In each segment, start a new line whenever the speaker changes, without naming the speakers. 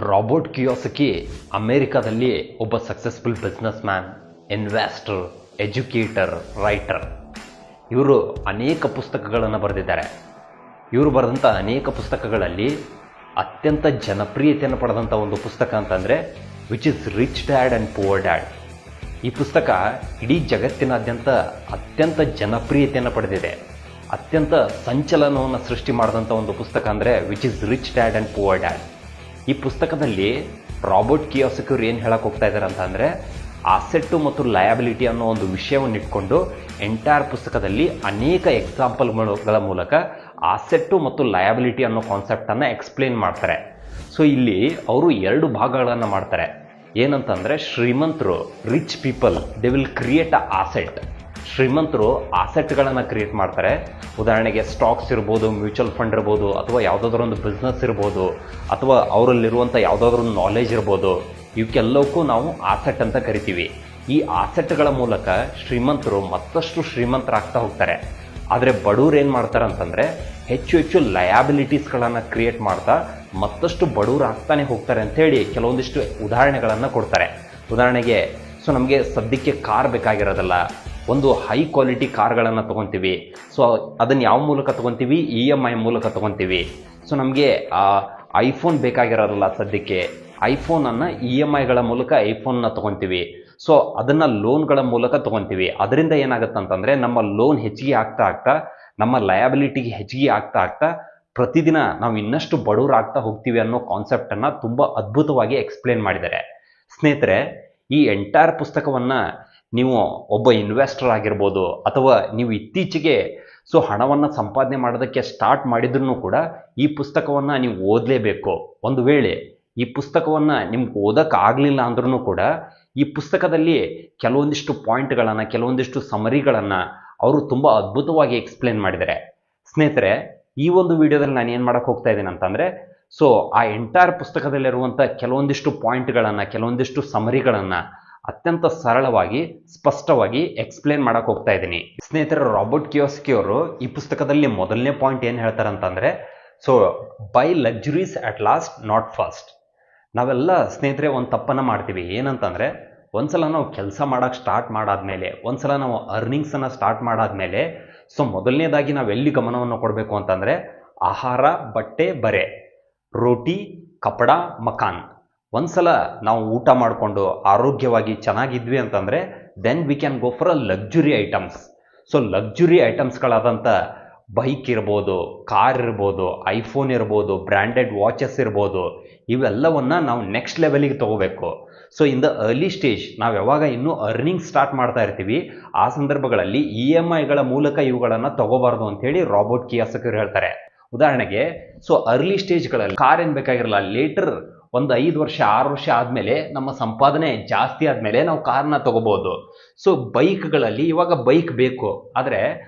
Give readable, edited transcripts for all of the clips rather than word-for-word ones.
Robert ಕಿಯೋಸಕಿ ಅಮೇರಿಕಾದಲ್ಲಿ ಒಬ್ಬ successful business man, investor, educator, writer. ಇವರು ಅನೇಕ ಪುಸ್ತಕಗಳನ್ನು ಬರೆದಿದ್ದಾರೆ. ಇವರು ಬರೆದಂಥ ಅನೇಕ ಪುಸ್ತಕಗಳಲ್ಲಿ ಅತ್ಯಂತ ಜನಪ್ರಿಯತೆಯನ್ನು ಪಡೆದಂಥ ಒಂದು ಪುಸ್ತಕ ಅಂತಂದರೆ which is rich dad and poor dad. ಈ ಪುಸ್ತಕ ಇಡೀ ಜಗತ್ತಿನಾದ್ಯಂತ ಅತ್ಯಂತ ಜನಪ್ರಿಯತೆಯನ್ನು ಪಡೆದಿದೆ. ಅತ್ಯಂತ ಸಂಚಲನವನ್ನು ಸೃಷ್ಟಿ ಮಾಡಿದಂಥ ಒಂದು ಪುಸ್ತಕ ಅಂದರೆ which is rich dad and poor dad. ಈ ಪುಸ್ತಕದಲ್ಲಿ ರಾಬರ್ಟ್ ಕಿಯೋಸಕಿ ಅವರು ಏನು ಹೇಳಕ್ಕೆ ಹೋಗ್ತಾ ಇದ್ದಾರೆ ಅಂತಂದರೆ, ಆಸೆಟ್ಟು ಮತ್ತು ಲಯಬಿಲಿಟಿ ಅನ್ನೋ ಒಂದು ವಿಷಯವನ್ನು ಇಟ್ಕೊಂಡು ಎಂಟೈರ್ ಪುಸ್ತಕದಲ್ಲಿ ಅನೇಕ ಎಕ್ಸಾಂಪಲ್ಗಳ ಮೂಲಕ ಆಸೆಟ್ಟು ಮತ್ತು ಲಯಬಿಲಿಟಿ ಅನ್ನೋ ಕಾನ್ಸೆಪ್ಟನ್ನು ಎಕ್ಸ್ಪ್ಲೇನ್ ಮಾಡ್ತಾರೆ. ಸೊ ಇಲ್ಲಿ ಅವರು 2 ಭಾಗಗಳನ್ನು ಮಾಡ್ತಾರೆ. ಏನಂತಂದರೆ, ಶ್ರೀಮಂತರು, rich people, they will create a asset. ಶ್ರೀಮಂತರು ಆಸೆಟ್ಗಳನ್ನು ಕ್ರಿಯೇಟ್ ಮಾಡ್ತಾರೆ. ಉದಾಹರಣೆಗೆ ಸ್ಟಾಕ್ಸ್ ಇರ್ಬೋದು, ಮ್ಯೂಚುವಲ್ ಫಂಡ್ ಇರ್ಬೋದು, ಅಥವಾ ಯಾವುದಾದ್ರೂ ಒಂದು ಬಿಸ್ನೆಸ್ ಇರ್ಬೋದು, ಅಥವಾ ಅವರಲ್ಲಿರುವಂಥ ಯಾವುದಾದ್ರೂ ಒಂದು ನಾಲೆಜ್ ಇರ್ಬೋದು. ಇವಕ್ಕೆಲ್ಲವಕ್ಕೂ ನಾವು ಆಸೆಟ್ ಅಂತ ಕರಿತೀವಿ. ಈ ಆಸೆಟ್ಗಳ ಮೂಲಕ ಶ್ರೀಮಂತರು ಮತ್ತಷ್ಟು ಶ್ರೀಮಂತರಾಗ್ತಾ ಹೋಗ್ತಾರೆ. ಆದರೆ ಬಡವ್ರು ಏನು ಮಾಡ್ತಾರೆ ಅಂತಂದರೆ, ಹೆಚ್ಚು ಹೆಚ್ಚು ಲಯಾಬಿಲಿಟೀಸ್ಗಳನ್ನು ಕ್ರಿಯೇಟ್ ಮಾಡ್ತಾ ಮತ್ತಷ್ಟು ಬಡವ್ರು ಆಗ್ತಾನೆ ಹೋಗ್ತಾರೆ ಅಂಥೇಳಿ ಕೆಲವೊಂದಿಷ್ಟು ಉದಾಹರಣೆಗಳನ್ನು ಕೊಡ್ತಾರೆ. ಉದಾಹರಣೆಗೆ, ಸೊ ನಮಗೆ ಸದ್ಯಕ್ಕೆ ಕಾರ್ ಬೇಕಾಗಿರೋದಲ್ಲ, ಒಂದು ಹೈ ಕ್ವಾಲಿಟಿ ಕಾರ್ಗಳನ್ನು ತೊಗೊತೀವಿ. ಸೊ ಅದನ್ನು ಯಾವ ಮೂಲಕ ತೊಗೊತೀವಿ? EMI ಮೂಲಕ ತೊಗೊತೀವಿ. ಸೊ ನಮಗೆ ಐಫೋನ್ ಬೇಕಾಗಿರೋದಲ್ಲ, ಸದ್ಯಕ್ಕೆ ಐಫೋನನ್ನು EMIಗಳ ಮೂಲಕ ಐಫೋನ್ನ ತೊಗೊತೀವಿ. ಸೊ ಅದನ್ನು ಲೋನ್ಗಳ ಮೂಲಕ ತೊಗೊತೀವಿ. ಅದರಿಂದ ಏನಾಗುತ್ತೆ ಅಂತಂದರೆ, ನಮ್ಮ ಲೋನ್ ಹೆಚ್ಚಿಗೆ ಆಗ್ತಾ ನಮ್ಮ ಲಯಬಿಲಿಟಿಗೆ ಹೆಚ್ಚಿಗೆ ಆಗ್ತಾ ಪ್ರತಿದಿನ ನಾವು ಇನ್ನಷ್ಟು ಬಡವರು ಆಗ್ತಾ ಹೋಗ್ತೀವಿ ಅನ್ನೋ ಕಾನ್ಸೆಪ್ಟನ್ನು ತುಂಬ ಅದ್ಭುತವಾಗಿ ಎಕ್ಸ್ಪ್ಲೇನ್ ಮಾಡಿದ್ದಾರೆ. ಸ್ನೇಹಿತರೆ, ಈ ಎಂಟೈರ್ ಪುಸ್ತಕವನ್ನು ನೀವು ಒಬ್ಬ ಇನ್ವೆಸ್ಟರ್ ಆಗಿರ್ಬೋದು, ಅಥವಾ ನೀವು ಇತ್ತೀಚೆಗೆ ಹಣವನ್ನು ಸಂಪಾದನೆ ಮಾಡೋದಕ್ಕೆ ಸ್ಟಾರ್ಟ್ ಮಾಡಿದ್ರೂ ಕೂಡ ಈ ಪುಸ್ತಕವನ್ನು ನೀವು ಓದಲೇಬೇಕು. ಒಂದು ವೇಳೆ ಈ ಪುಸ್ತಕವನ್ನು ನಿಮ್ಗೆ ಓದೋಕ್ಕಾಗಲಿಲ್ಲ ಅಂದ್ರೂ ಕೂಡ ಈ ಪುಸ್ತಕದಲ್ಲಿ ಕೆಲವೊಂದಿಷ್ಟು ಪಾಯಿಂಟ್ಗಳನ್ನು, ಕೆಲವೊಂದಿಷ್ಟು ಸಮರಿಗಳನ್ನು ಅವರು ತುಂಬ ಅದ್ಭುತವಾಗಿ ಎಕ್ಸ್ಪ್ಲೇನ್ ಮಾಡಿದ್ದಾರೆ. ಸ್ನೇಹಿತರೆ, ಈ ಒಂದು ವಿಡಿಯೋದಲ್ಲಿ ನಾನು ಏನು ಮಾಡೋಕ್ಕೆ ಹೋಗ್ತಾ ಇದ್ದೀನಿ ಅಂತಂದರೆ, ಆ ಎಂಟೈರ್ ಪುಸ್ತಕದಲ್ಲಿರುವಂಥ ಕೆಲವೊಂದಿಷ್ಟು ಪಾಯಿಂಟ್ಗಳನ್ನು, ಕೆಲವೊಂದಿಷ್ಟು ಸಮರಿಗಳನ್ನು ಅತ್ಯಂತ ಸರಳವಾಗಿ, ಸ್ಪಷ್ಟವಾಗಿ ಎಕ್ಸ್ಪ್ಲೇನ್ ಮಾಡಕ್ಕೆ ಹೋಗ್ತಾ ಇದ್ದೀನಿ. ಸ್ನೇಹಿತರೆ, ರಾಬರ್ಟ್ ಕಿಯೋಸಕಿ ಅವರು ಈ ಪುಸ್ತಕದಲ್ಲಿ ಮೊದಲನೇ ಪಾಯಿಂಟ್ ಏನು ಹೇಳ್ತಾರೆ ಅಂತಂದರೆ, by luxuries at last, not first. ನಾವೆಲ್ಲ ಸ್ನೇಹಿತರೆ ಒಂದು ತಪ್ಪನ್ನು ಮಾಡ್ತೀವಿ. ಏನಂತಂದರೆ, ಒಂದ್ಸಲ ನಾವು ಕೆಲಸ ಮಾಡೋಕ್ಕೆ ಸ್ಟಾರ್ಟ್ ಮಾಡಾದ್ಮೇಲೆ, ಒಂದ್ಸಲ ನಾವು ಅರ್ನಿಂಗ್ಸನ್ನು ಸ್ಟಾರ್ಟ್ ಮಾಡಾದ್ಮೇಲೆ, ಮೊದಲನೇದಾಗಿ ನಾವು ಎಲ್ಲಿ ಗಮನವನ್ನು ಕೊಡಬೇಕು ಅಂತಂದರೆ, ಆಹಾರ, ಬಟ್ಟೆ, ಬರೆ, ರೋಟಿ, ಕಪಡ, ಮಕಾನ್. ಒಂದ್ಸಲ ನಾವು ಊಟ ಮಾಡಿಕೊಂಡು ಆರೋಗ್ಯವಾಗಿ ಚೆನ್ನಾಗಿದ್ವಿ ಅಂತಂದರೆ then we can go for a luxury items. Luxury ಐಟಮ್ಸ್ಗಳಾದಂಥ ಬೈಕ್ ಇರ್ಬೋದು, ಕಾರ್ ಇರ್ಬೋದು, ಐಫೋನ್ ಇರ್ಬೋದು, ಬ್ರ್ಯಾಂಡೆಡ್ ವಾಚಸ್ ಇರ್ಬೋದು, ಇವೆಲ್ಲವನ್ನು ನಾವು ನೆಕ್ಸ್ಟ್ ಲೆವೆಲಿಗೆ ತೊಗೋಬೇಕು. ಇನ್ ದ ಅರ್ಲಿ ಸ್ಟೇಜ್, ನಾವು ಯಾವಾಗ ಇನ್ನೂ ಅರ್ನಿಂಗ್ ಸ್ಟಾರ್ಟ್ ಮಾಡ್ತಾ ಇರ್ತೀವಿ, ಆ ಸಂದರ್ಭಗಳಲ್ಲಿ EMIಗಳ ಮೂಲಕ ಇವುಗಳನ್ನು ತಗೋಬಾರ್ದು ಅಂಥೇಳಿ ರಾಬರ್ಟ್ ಕಿಯೋಸಕಿ ಹೇಳ್ತಾರೆ. ಉದಾಹರಣೆಗೆ, ಅರ್ಲಿ ಸ್ಟೇಜ್ಗಳಲ್ಲಿ ಕಾರ್ ಏನು ಬೇಕಾಗಿರಲ್ಲ, ಲೇಟರ್ ಒಂದು 5 ವರ್ಷ 6 ವರ್ಷ ಆದಮೇಲೆ, ನಮ್ಮ ಸಂಪಾದನೆ ಜಾಸ್ತಿ ಆದಮೇಲೆ ನಾವು ಕಾರ್ನ ತಗೋಬೋದು. ಬೈಕ್ಗಳಲ್ಲಿ ಇವಾಗ ಬೈಕ್ ಬೇಕು, ಆದರೆ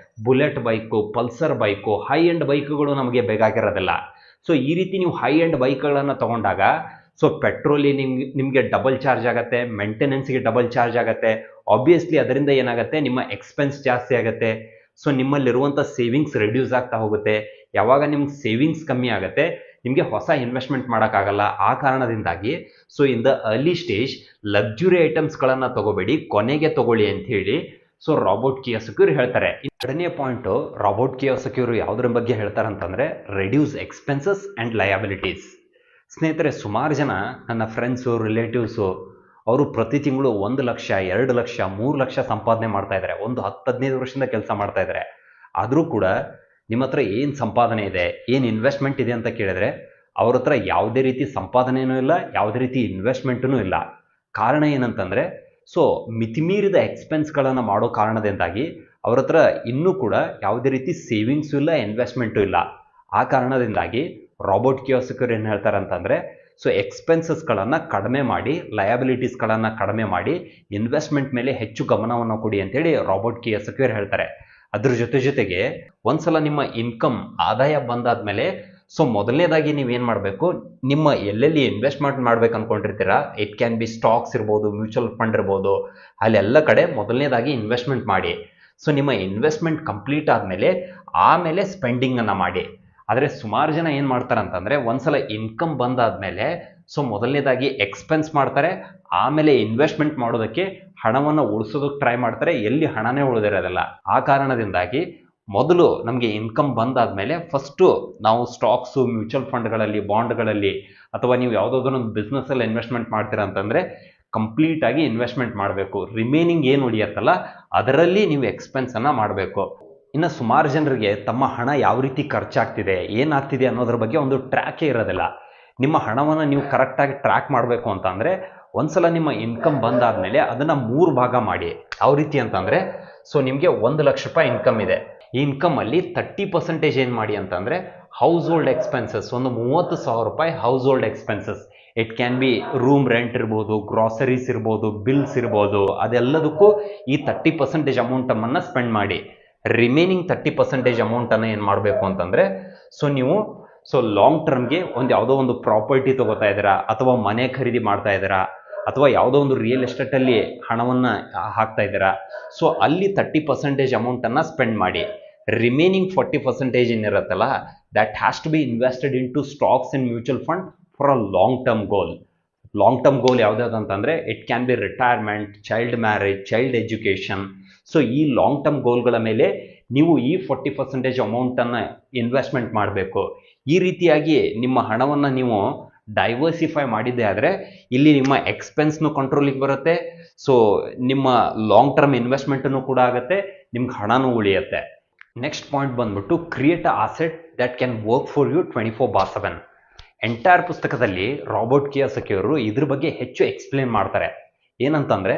bullet bike, Pulsar bike, high end ಬೈಕ್ಗಳು ನಮಗೆ ಬೇಕಾಗಿರೋದಿಲ್ಲ. ಈ ರೀತಿ ನೀವು ಹೈ ಎಂಡ್ ಬೈಕ್ಗಳನ್ನು ತಗೊಂಡಾಗ ಪೆಟ್ರೋಲಿ ನಿಮಗೆ ಡಬಲ್ ಚಾರ್ಜ್ ಆಗುತ್ತೆ, ಮೇಂಟೆನೆನ್ಸ್ಗೆ ಡಬಲ್ ಚಾರ್ಜ್ ಆಗುತ್ತೆ. ಆಬ್ವಿಯಸ್ಲಿ ಅದರಿಂದ ಏನಾಗುತ್ತೆ, ನಿಮ್ಮ ಎಕ್ಸ್ಪೆನ್ಸ್ ಜಾಸ್ತಿ ಆಗುತ್ತೆ. ನಿಮ್ಮಲ್ಲಿರುವಂಥ ಸೇವಿಂಗ್ಸ್ ರೆಡ್ಯೂಸ್ ಆಗ್ತಾ ಹೋಗುತ್ತೆ. ಯಾವಾಗ ನಿಮ್ಗೆ ಸೇವಿಂಗ್ಸ್ ಕಮ್ಮಿ ಆಗುತ್ತೆ, ನಿಮಗೆ ಹೊಸ ಇನ್ವೆಸ್ಟ್ಮೆಂಟ್ ಮಾಡೋಕ್ಕಾಗಲ್ಲ. ಆ ಕಾರಣದಿಂದಾಗಿ in the early stage luxury ಐಟಮ್ಸ್ಗಳನ್ನು ತಗೋಬೇಡಿ, ಕೊನೆಗೆ ತಗೊಳ್ಳಿ ಅಂತ ಹೇಳಿ ರಾಬರ್ಟ್ ಕಿಯೋಸಕಿ ಅವರು ಹೇಳ್ತಾರೆ. ಎರಡನೇ ಪಾಯಿಂಟು, ರಾಬರ್ಟ್ ಕಿಯೋಸಕಿ ಅವರು ಯಾವುದ್ರ ಬಗ್ಗೆ ಹೇಳ್ತಾರೆ ಅಂತಂದರೆ, ರೆಡ್ಯೂಸ್ ಎಕ್ಸ್ಪೆನ್ಸಸ್ ಆ್ಯಂಡ್ ಲಯಬಿಲಿಟೀಸ್. ಸ್ನೇಹಿತರೆ, ಸುಮಾರು ಜನ ನನ್ನ ಫ್ರೆಂಡ್ಸು, ರಿಲೇಟಿವ್ಸು, ಅವರು ಪ್ರತಿ ತಿಂಗಳು 1 ಲಕ್ಷ, 2 ಲಕ್ಷ, 3 ಲಕ್ಷ ಸಂಪಾದನೆ ಮಾಡ್ತಾ ಇದ್ದಾರೆ. ಒಂದು 10-15 ವರ್ಷದಿಂದ ಕೆಲಸ ಮಾಡ್ತಾ ಇದ್ದಾರೆ. ಆದರೂ ಕೂಡ ನಿಮ್ಮ ಹತ್ರ ಏನು ಸಂಪಾದನೆ ಇದೆ, ಏನು ಇನ್ವೆಸ್ಟ್ಮೆಂಟ್ ಇದೆ ಅಂತ ಕೇಳಿದ್ರೆ, ಅವ್ರ ಹತ್ರ ಯಾವುದೇ ರೀತಿ ಸಂಪಾದನೆಯೂ ಇಲ್ಲ, ಯಾವುದೇ ರೀತಿ ಇನ್ವೆಸ್ಟ್ಮೆಂಟೂ ಇಲ್ಲ. ಕಾರಣ ಏನಂತಂದರೆ, ಮಿತಿಮೀರಿದ ಎಕ್ಸ್ಪೆನ್ಸ್ಗಳನ್ನು ಮಾಡೋ ಕಾರಣದಿಂದಾಗಿ ಅವ್ರ ಹತ್ರ ಇನ್ನೂ ಕೂಡ ಯಾವುದೇ ರೀತಿ ಸೇವಿಂಗ್ಸು ಇಲ್ಲ, ಇನ್ವೆಸ್ಟ್ಮೆಂಟು ಇಲ್ಲ. ಆ ಕಾರಣದಿಂದಾಗಿ ರಾಬರ್ಟ್ ಕಿಯೋಸಕಿ ಅವರು ಏನು ಹೇಳ್ತಾರೆ ಅಂತಂದರೆ, ಎಕ್ಸ್ಪೆನ್ಸಸ್ಗಳನ್ನು ಕಡಿಮೆ ಮಾಡಿ, ಲಯಬಿಲಿಟೀಸ್ಗಳನ್ನು ಕಡಿಮೆ ಮಾಡಿ, ಇನ್ವೆಸ್ಟ್ಮೆಂಟ್ ಮೇಲೆ ಹೆಚ್ಚು ಗಮನವನ್ನು ಕೊಡಿ ಅಂತೇಳಿ ರಾಬರ್ಟ್ ಕಿಯೋಸಕಿ ಅವರು ಹೇಳ್ತಾರೆ. ಅದ್ರ ಜೊತೆಗೆ ಒಂದ್ಸಲ ನಿಮ್ಮ ಇನ್ಕಮ್, ಆದಾಯ ಬಂದಾದ್ಮೇಲೆ ಮೊದಲನೇದಾಗಿ ನೀವೇನು ಮಾಡಬೇಕು, ನಿಮ್ಮ ಎಲ್ಲೆಲ್ಲಿ ಇನ್ವೆಸ್ಟ್ಮೆಂಟ್ ಮಾಡ್ಬೇಕು ಅಂದ್ಕೊಂಡಿರ್ತೀರಾ, ಇಟ್ ಕ್ಯಾನ್ ಬಿ ಸ್ಟಾಕ್ಸ್ ಇರ್ಬೋದು, ಮ್ಯೂಚುವಲ್ ಫಂಡ್ ಇರ್ಬೋದು, ಅಲ್ಲೆಲ್ಲ ಕಡೆ ಮೊದಲನೇದಾಗಿ ಇನ್ವೆಸ್ಟ್ಮೆಂಟ್ ಮಾಡಿ. ನಿಮ್ಮ ಇನ್ವೆಸ್ಟ್ಮೆಂಟ್ ಕಂಪ್ಲೀಟ್ ಆದಮೇಲೆ ಆಮೇಲೆ ಸ್ಪೆಂಡಿಂಗನ್ನು ಮಾಡಿ. ಆದರೆ ಸುಮಾರು ಜನ ಏನು ಮಾಡ್ತಾರೆ ಅಂತಂದರೆ ಒಂದ್ಸಲ ಇನ್ಕಮ್ ಬಂದಾದ್ಮೇಲೆ ಸೊ ಮೊದಲನೇದಾಗಿ ಎಕ್ಸ್ಪೆನ್ಸ್ ಮಾಡ್ತಾರೆ, ಆಮೇಲೆ ಇನ್ವೆಸ್ಟ್ಮೆಂಟ್ ಮಾಡೋದಕ್ಕೆ ಹಣವನ್ನು ಉಳಿಸೋದಕ್ಕೆ ಟ್ರೈ ಮಾಡ್ತಾರೆ, ಎಲ್ಲಿ ಹಣನೇ ಉಳಿದಿರೋದಿಲ್ಲ. ಆ ಕಾರಣದಿಂದಾಗಿ ಮೊದಲು ನಮಗೆ ಇನ್ಕಮ್ ಬಂದಾದ್ಮೇಲೆ ಫಸ್ಟು ನಾವು ಸ್ಟಾಕ್ಸು, ಮ್ಯೂಚುವಲ್ ಫಂಡ್ಗಳಲ್ಲಿ, ಬಾಂಡ್ಗಳಲ್ಲಿ ಅಥವಾ ನೀವು ಯಾವುದಾದ್ರೂ ಒಂದು ಬಿಸ್ನೆಸ್ಸಲ್ಲಿ ಇನ್ವೆಸ್ಟ್ಮೆಂಟ್ ಮಾಡ್ತೀರಾ ಅಂತಂದರೆ ಕಂಪ್ಲೀಟಾಗಿ ಇನ್ವೆಸ್ಟ್ಮೆಂಟ್ ಮಾಡಬೇಕು. ರಿಮೈನಿಂಗ್ ಏನು ಉಳಿಯತ್ತಲ್ಲ ಅದರಲ್ಲಿ ನೀವು ಎಕ್ಸ್ಪೆನ್ಸನ್ನು ಮಾಡಬೇಕು. ಇನ್ನು ಸುಮಾರು ಜನರಿಗೆ ತಮ್ಮ ಹಣ ಯಾವ ರೀತಿ ಖರ್ಚಾಗ್ತಿದೆ, ಏನಾಗ್ತಿದೆ ಅನ್ನೋದ್ರ ಬಗ್ಗೆ ಒಂದು ಟ್ರ್ಯಾಕೇ ಇರೋದಿಲ್ಲ. ನಿಮ್ಮ ಹಣವನ್ನು ನೀವು ಕರೆಕ್ಟಾಗಿ ಟ್ರ್ಯಾಕ್ ಮಾಡಬೇಕು ಅಂತಂದರೆ ಒಂದ್ಸಲ ನಿಮ್ಮ ಇನ್ಕಮ್ ಬಂದಾದ್ಮೇಲೆ ಅದನ್ನು 3 ಭಾಗ ಮಾಡಿ. ಯಾವ ರೀತಿ ಅಂತಂದರೆ ಸೊ ನಿಮಗೆ 1 ಲಕ್ಷ ರೂಪಾಯಿ ಇನ್ಕಮ್ ಇದೆ. ಈ ಇನ್ಕಮಲ್ಲಿ 30% ಏನು ಮಾಡಿ ಅಂತಂದರೆ ಹೌಸ್ ಹೋಲ್ಡ್ ಎಕ್ಸ್ಪೆನ್ಸಸ್, ಒಂದು 30,000 ರೂಪಾಯಿ house hold expenses. It can B room rent ಇರ್ಬೋದು, ಗ್ರಾಸರೀಸ್ ಇರ್ಬೋದು, ಬಿಲ್ಸ್ ಇರ್ಬೋದು, ಅದೆಲ್ಲದಕ್ಕೂ ಈ 30% ಅಮೌಂಟನ್ನು ಸ್ಪೆಂಡ್ ಮಾಡಿ. ರಿಮೈನಿಂಗ್ 30% ಅಮೌಂಟನ್ನು ಏನು ಮಾಡಬೇಕು ಅಂತಂದರೆ ಸೊ ಲಾಂಗ್ ಟರ್ಮ್ಗೆ ಯಾವುದೋ ಒಂದು ಪ್ರಾಪರ್ಟಿ ತೊಗೋತಾ ಇದ್ದೀರಾ, ಅಥವಾ ಮನೆ ಖರೀದಿ ಮಾಡ್ತಾ ಇದ್ದೀರಾ, ಅಥವಾ ಯಾವುದೋ ಒಂದು ರಿಯಲ್ ಎಸ್ಟೇಟಲ್ಲಿ ಹಣವನ್ನು ಹಾಕ್ತಾ ಇದ್ದೀರಾ, ಸೊ ಅಲ್ಲಿ 30% ಅಮೌಂಟನ್ನು ಸ್ಪೆಂಡ್ ಮಾಡಿ. Remaining 40% ಏನಿರುತ್ತಲ್ಲ that has to be invested into stocks and mutual fund for a long term goal. Long term goal ಯಾವುದಂತಂದರೆ it can be retirement, child marriage, child education. So ಈ long term ಗೋಲ್ಗಳ ಮೇಲೆ ನೀವು ಈ 40% ಅಮೌಂಟನ್ನು investment ಮಾಡಬೇಕು. ಈ ರೀತಿಯಾಗಿ ನಿಮ್ಮ ಹಣವನ್ನು ನೀವು ಡೈವರ್ಸಿಫೈ ಮಾಡಿದ್ದೆ ಆದರೆ ಇಲ್ಲಿ ನಿಮ್ಮ ಎಕ್ಸ್ಪೆನ್ಸ್ನು ಕಂಟ್ರೋಲಿಗೆ ಬರುತ್ತೆ, ಸೊ ನಿಮ್ಮ ಲಾಂಗ್ ಟರ್ಮ್ ಇನ್ವೆಸ್ಟ್ಮೆಂಟನ್ನು ಕೂಡ ಆಗುತ್ತೆ, ನಿಮ್ಗೆ ಹಣನೂ ಉಳಿಯುತ್ತೆ. ನೆಕ್ಸ್ಟ್ ಪಾಯಿಂಟ್ ಬಂದ್ಬಿಟ್ಟು create a asset that can work for you 24/7. Entire ಪುಸ್ತಕದಲ್ಲಿ ರಾಬರ್ಟ್ ಕಿಯೋಸಕಿ ಅವರು ಇದ್ರ ಬಗ್ಗೆ ಹೆಚ್ಚು ಎಕ್ಸ್ಪ್ಲೇನ್ ಮಾಡ್ತಾರೆ. ಏನಂತಂದರೆ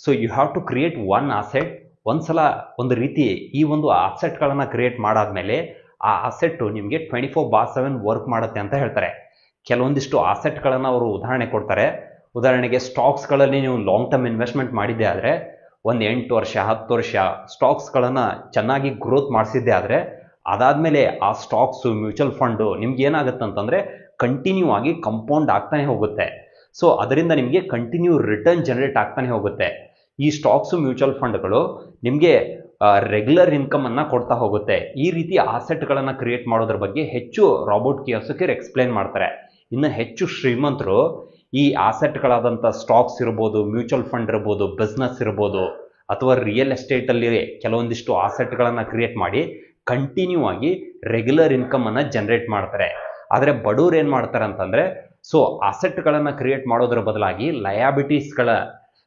so you have to create one asset. ಒಂದ್ಸಲ ಒಂದು ರೀತಿ ಈ ಒಂದು ಅಸೆಟ್ಗಳನ್ನು ಕ್ರಿಯೇಟ್ ಮಾಡಾದ್ಮೇಲೆ ಆ ಅಸೆಟ್ಟು ನಿಮಗೆ 24/7 ವರ್ಕ್ ಮಾಡುತ್ತೆ ಅಂತ ಹೇಳ್ತಾರೆ. ಕೆಲವೊಂದಿಷ್ಟು ಅಸೆಟ್ಗಳನ್ನು ಅವರು ಉದಾಹರಣೆ ಕೊಡ್ತಾರೆ. ಉದಾಹರಣೆಗೆ ಸ್ಟಾಕ್ಸ್ಗಳಲ್ಲಿ ನೀವು ಲಾಂಗ್ ಟರ್ಮ್ ಇನ್ವೆಸ್ಟ್ಮೆಂಟ್ ಮಾಡಿದ್ದೆ ಆದರೆ ಒಂದು 8 ವರ್ಷ 10 ವರ್ಷ ಸ್ಟಾಕ್ಸ್ಗಳನ್ನು ಚೆನ್ನಾಗಿ ಗ್ರೋತ್ ಮಾಡಿಸಿದ್ದೆ ಆದರೆ ಅದಾದಮೇಲೆ ಆ ಸ್ಟಾಕ್ಸು, ಮ್ಯೂಚುವಲ್ ಫಂಡು ನಿಮ್ಗೆ ಏನಾಗುತ್ತೆ ಅಂತಂದರೆ ಕಂಟಿನ್ಯೂ ಆಗಿ ಕಂಪೌಂಡ್ ಆಗ್ತಾನೆ ಹೋಗುತ್ತೆ. ಸೊ ಅದರಿಂದ ನಿಮಗೆ ಕಂಟಿನ್ಯೂ ರಿಟರ್ನ್ ಜನರೇಟ್ ಆಗ್ತಾನೆ ಹೋಗುತ್ತೆ. ಈ ಸ್ಟಾಕ್ಸು, ಮ್ಯೂಚುವಲ್ ಫಂಡ್ಗಳು ನಿಮಗೆ ರೆಗ್ಯುಲರ್ ಇನ್ಕಮನ್ನು ಕೊಡ್ತಾ ಹೋಗುತ್ತೆ. ಈ ರೀತಿ ಆಸೆಟ್ಗಳನ್ನು ಕ್ರಿಯೇಟ್ ಮಾಡೋದ್ರ ಬಗ್ಗೆ ಹೆಚ್ಚು ರಾಬರ್ಟ್ ಕಿಯೋಸಕಿ ಎಕ್ಸ್ಪ್ಲೇನ್ ಮಾಡ್ತಾರೆ. ಇನ್ನು ಹೆಚ್ಚು ಶ್ರೀಮಂತರು ಈ ಆಸೆಟ್ಗಳಾದಂಥ ಸ್ಟಾಕ್ಸ್ ಇರ್ಬೋದು, ಮ್ಯೂಚುವಲ್ ಫಂಡ್ ಇರ್ಬೋದು, ಬಿಸ್ನೆಸ್ ಇರ್ಬೋದು, ಅಥವಾ ರಿಯಲ್ ಎಸ್ಟೇಟಲ್ಲಿ ಕೆಲವೊಂದಿಷ್ಟು ಆಸೆಟ್ಗಳನ್ನು ಕ್ರಿಯೇಟ್ ಮಾಡಿ ಕಂಟಿನ್ಯೂ ಆಗಿ ರೆಗ್ಯುಲರ್ ಇನ್ಕಮನ್ನು ಜನರೇಟ್ ಮಾಡ್ತಾರೆ. ಆದರೆ ಬಡವ್ರು ಏನು ಮಾಡ್ತಾರೆ ಅಂತಂದರೆ ಸೊ ಅಸೆಟ್ಗಳನ್ನು ಕ್ರಿಯೇಟ್ ಮಾಡೋದ್ರ ಬದಲಾಗಿ ಲಯಾಬಿಟೀಸ್ಗಳ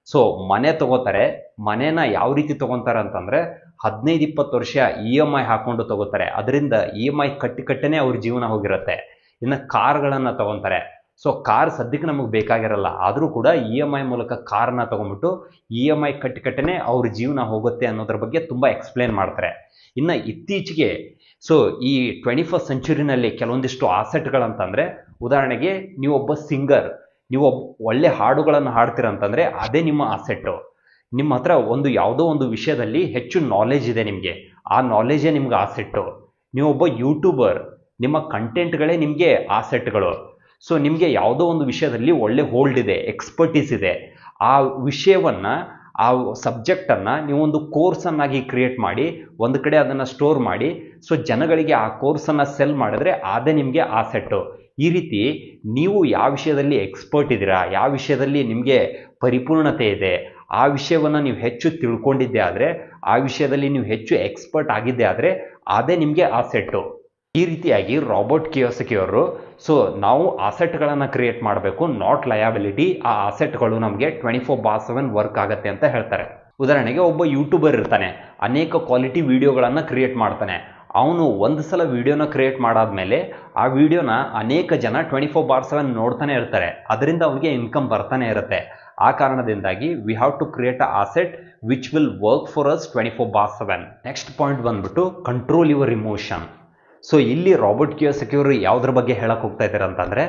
ಸೊ ಮನೆ ತಗೋತಾರೆ. ಮನೇನ ಯಾವ ರೀತಿ ತೊಗೊತಾರೆ ಅಂತಂದರೆ 15-20 ವರ್ಷ EMI ಹಾಕ್ಕೊಂಡು ತಗೋತಾರೆ. ಅದರಿಂದ EMI ಕಟ್ಟಿನೇ ಅವ್ರ ಜೀವನ ಹೋಗಿರುತ್ತೆ. ಇನ್ನು ಕಾರ್ಗಳನ್ನು ತಗೊತಾರೆ. ಸೊ ಕಾರ್ ಸದ್ಯಕ್ಕೆ ನಮಗೆ ಬೇಕಾಗಿರಲ್ಲ, ಆದರೂ ಕೂಡ EMI ಮೂಲಕ ಕಾರ್ನ ತೊಗೊಂಡ್ಬಿಟ್ಟು EMI ಕಟ್ಟಿನೇ ಅವ್ರ ಜೀವನ ಹೋಗುತ್ತೆ ಅನ್ನೋದ್ರ ಬಗ್ಗೆ ತುಂಬ ಎಕ್ಸ್ಪ್ಲೇನ್ ಮಾಡ್ತಾರೆ. ಇನ್ನು ಇತ್ತೀಚೆಗೆ ಸೊ ಈ 21st ಸೆಂಚುರಿನಲ್ಲಿ ಕೆಲವೊಂದಿಷ್ಟು ಆಸೆಟ್ಗಳಂತಂದರೆ ಉದಾಹರಣೆಗೆ ನೀವೊಬ್ಬ ಸಿಂಗರ್, ನೀವು ಒಳ್ಳೆ ಹಾಡುಗಳನ್ನು ಹಾಡ್ತೀರಂತಂದರೆ ಅದೇ ನಿಮ್ಮ ಆಸೆಟ್ಟು. ನಿಮ್ಮ ಹತ್ರ ಯಾವುದೋ ಒಂದು ವಿಷಯದಲ್ಲಿ ಹೆಚ್ಚು ನಾಲೆಜ್ ಇದೆ ನಿಮಗೆ, ಆ ನಾಲೆಜೇ ನಿಮ್ಗೆ ಆಸೆಟ್ಟು. ನೀವೊಬ್ಬ ಯೂಟ್ಯೂಬರ್, ನಿಮ್ಮ ಕಂಟೆಂಟ್ಗಳೇ ನಿಮಗೆ ಆಸೆಟ್ಗಳು. ಸೊ ನಿಮಗೆ ಯಾವುದೋ ಒಂದು ವಿಷಯದಲ್ಲಿ ಒಳ್ಳೆ ಹೋಲ್ಡ್ ಇದೆ, ಎಕ್ಸ್ಪರ್ಟೀಸ್ ಇದೆ, ಆ ವಿಷಯವನ್ನು, ಆ ಸಬ್ಜೆಕ್ಟನ್ನು ನೀವೊಂದು ಕೋರ್ಸನ್ನಾಗಿ ಕ್ರಿಯೇಟ್ ಮಾಡಿ ಒಂದು ಕಡೆ ಅದನ್ನು ಸ್ಟೋರ್ ಮಾಡಿ ಸೊ ಜನಗಳಿಗೆ ಆ ಕೋರ್ಸನ್ನು ಸೆಲ್ ಮಾಡಿದ್ರೆ ಅದೇ ನಿಮಗೆ ಆಸೆಟ್ಟು. ಈ ರೀತಿ ನೀವು ಯಾವ ವಿಷಯದಲ್ಲಿ ಎಕ್ಸ್ಪರ್ಟ್ ಇದ್ದೀರಾ, ಯಾವ ವಿಷಯದಲ್ಲಿ ನಿಮಗೆ ಪರಿಪೂರ್ಣತೆ ಇದೆ, ಆ ವಿಷಯವನ್ನು ನೀವು ಹೆಚ್ಚು ತಿಳ್ಕೊಂಡಿದ್ದೆ ಆದರೆ, ಆ ವಿಷಯದಲ್ಲಿ ನೀವು ಹೆಚ್ಚು ಎಕ್ಸ್ಪರ್ಟ್ ಆಗಿದ್ದೆ ಆದರೆ ಅದೇ ನಿಮಗೆ ಆಸೆಟ್ಟು. ಈ ರೀತಿಯಾಗಿ ರಾಬರ್ಟ್ ಕಿಯೋಸಕಿ ಅವರು ಸೊ ನಾವು ಆಸೆಟ್ಗಳನ್ನು ಕ್ರಿಯೇಟ್ ಮಾಡಬೇಕು, ನಾಟ್ ಲಯಾಬಿಲಿಟಿ. ಆ ಆಸೆಟ್ಗಳು ನಮಗೆ 24/7 ವರ್ಕ್ ಆಗುತ್ತೆ ಅಂತ ಹೇಳ್ತಾರೆ. ಉದಾಹರಣೆಗೆ ಒಬ್ಬ ಯೂಟ್ಯೂಬರ್ ಇರ್ತಾನೆ, ಅನೇಕ ಕ್ವಾಲಿಟಿ ವಿಡಿಯೋಗಳನ್ನು ಕ್ರಿಯೇಟ್ ಮಾಡ್ತಾನೆ. ಅವನು ಒಂದು ಸಲ ವಿಡಿಯೋನ ಕ್ರಿಯೇಟ್ ಮಾಡಾದ್ಮೇಲೆ ಆ ವಿಡಿಯೋನ ಅನೇಕ ಜನ 24/7 ನೋಡ್ತಾನೆ ಇರ್ತಾರೆ. ಅದರಿಂದ ಅವನಿಗೆ ಇನ್ಕಮ್ ಬರ್ತಾನೆ ಇರುತ್ತೆ. ಆ ಕಾರಣದಿಂದಾಗಿ we have to create a asset which will work for us 24/7. Next point ಬಂದ್ಬಿಟ್ಟು ಕಂಟ್ರೋಲ್ ಯುವರ್ ಇಮೋಷನ್. ಸೊ ಇಲ್ಲಿ ರಾಬರ್ಟ್ ಕಿಯೋಸಕಿ ಅವರು ಯಾವುದ್ರ ಬಗ್ಗೆ ಹೇಳಕ್ಕೆ ಹೋಗ್ತಾ ಇದ್ದಾರೆ ಅಂತಂದರೆ